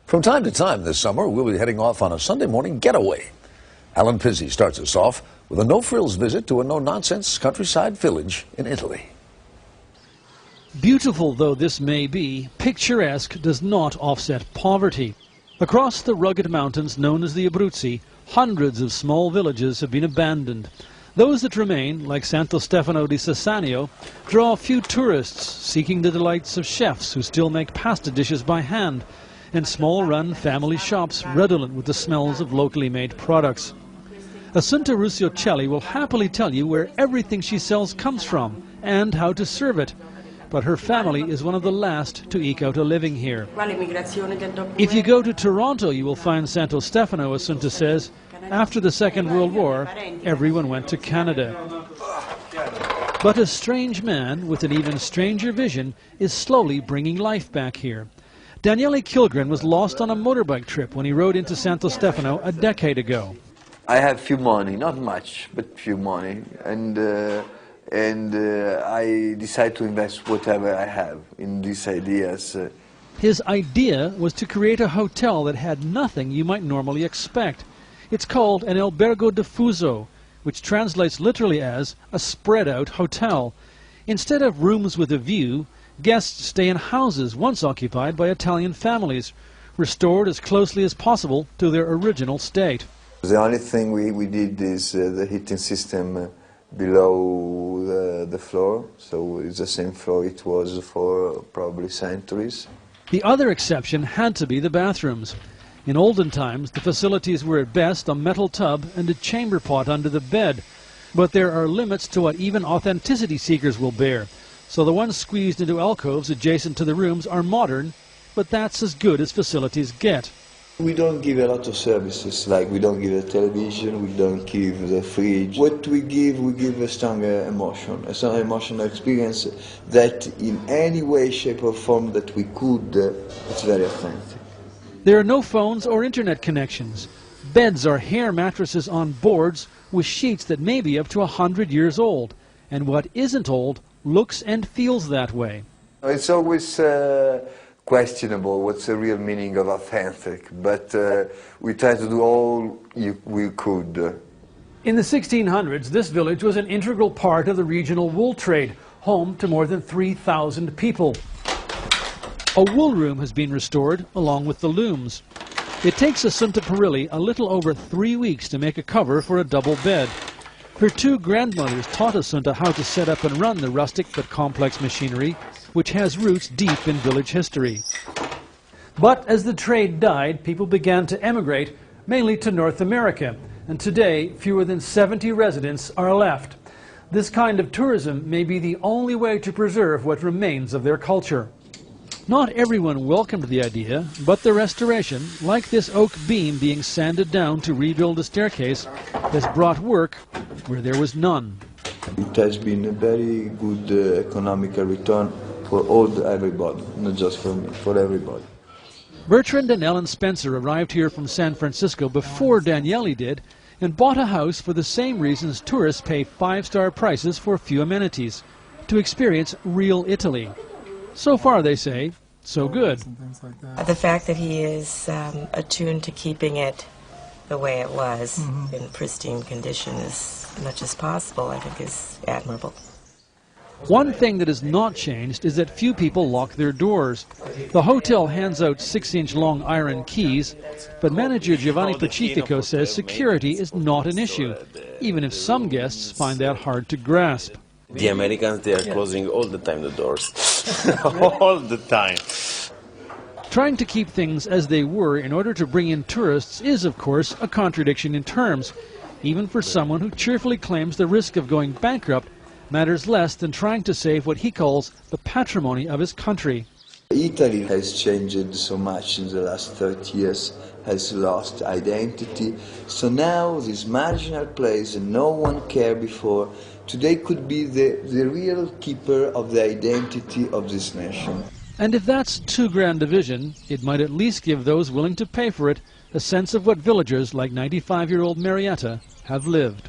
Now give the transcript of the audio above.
From time to time this summer, we'll be heading off on a Sunday morning getaway. Alan Pizzi starts us off with a no-frills visit to a no-nonsense countryside village in Italy. Beautiful though this may be, picturesque does not offset poverty. Across the rugged mountains known as the Abruzzi, hundreds of small villages have been abandoned. Those that remain, like Santo Stefano di Sessanio, draw few tourists seeking the delights of chefs who still make pasta dishes by hand, and small-run family shops redolent with the smells of locally made products. Assunta Rusciocelli will happily tell you where everything she sells comes from and how to serve it. But her family is one of the last to eke out a living here. If you go to Toronto, you will find Santo Stefano, Assunta says. After the Second World War, everyone went to Canada. But a strange man with an even stranger vision is slowly bringing life back here. Daniele Kilgren was lost on a motorbike trip when he rode into Santo Stefano a decade ago. I have few money, not much, but few money, and I decide to invest whatever I have in these ideas. His idea was to create a hotel that had nothing you might normally expect. It's called an Albergo Diffuso, which translates literally as a spread-out hotel. Instead of rooms with a view, guests stay in houses once occupied by Italian families, restored as closely as possible to their original state. The only thing we did is the heating system below the floor, so it's the same floor it was for probably centuries. The other exception had to be the bathrooms. In olden times, the facilities were at best a metal tub and a chamber pot under the bed, but there are limits to what even authenticity seekers will bear. So the ones squeezed into alcoves adjacent to the rooms are modern, but that's as good as facilities get. We don't give a lot of services, like we don't give a television, we don't give the fridge. What we give a stronger emotion, a strong emotional experience that in any way, shape or form that we could, it's very authentic. There are no phones or internet connections. Beds are hair mattresses on boards with sheets that may be up to 100 years old. And what isn't old looks and feels that way. It's always questionable what's the real meaning of authentic, but we try to do all we could. In the 1600s, this village was an integral part of the regional wool trade, home to more than 3,000 people. A wool room has been restored along with the looms. It takes Assunta Perilli a little over 3 weeks to make a cover for a double bed. Her two grandmothers taught Assunta how to set up and run the rustic but complex machinery, which has roots deep in village history. But as the trade died, people began to emigrate, mainly to North America, and today fewer than 70 residents are left. This kind of tourism may be the only way to preserve what remains of their culture. Not everyone welcomed the idea, but the restoration, like this oak beam being sanded down to rebuild a staircase, has brought work where there was none. It has been a very good economical return for everybody, not just for me, for everybody. Bertrand and Ellen Spencer arrived here from San Francisco before Daniele did and bought a house for the same reasons tourists pay five-star prices for few amenities, to experience real Italy. So far, they say, so good. The fact that he is attuned to keeping it the way it was, in pristine condition as much as possible, I think is admirable. One thing that has not changed is that few people lock their doors. The hotel hands out 6-inch long iron keys, but manager Giovanni Pacifico says security is not an issue, even if some guests find that hard to grasp. The Americans, they are closing all the time the doors. All the time. Trying to keep things as they were in order to bring in tourists is, of course, a contradiction in terms, even for someone who cheerfully claims the risk of going bankrupt matters less than trying to save what he calls the patrimony of his country. Italy has changed so much in the last 30 years, has lost identity. So now this marginal place that no one cared before, today could be the real keeper of the identity of this nation. And if that's too grand a vision, it might at least give those willing to pay for it a sense of what villagers like 95-year-old Marietta have lived.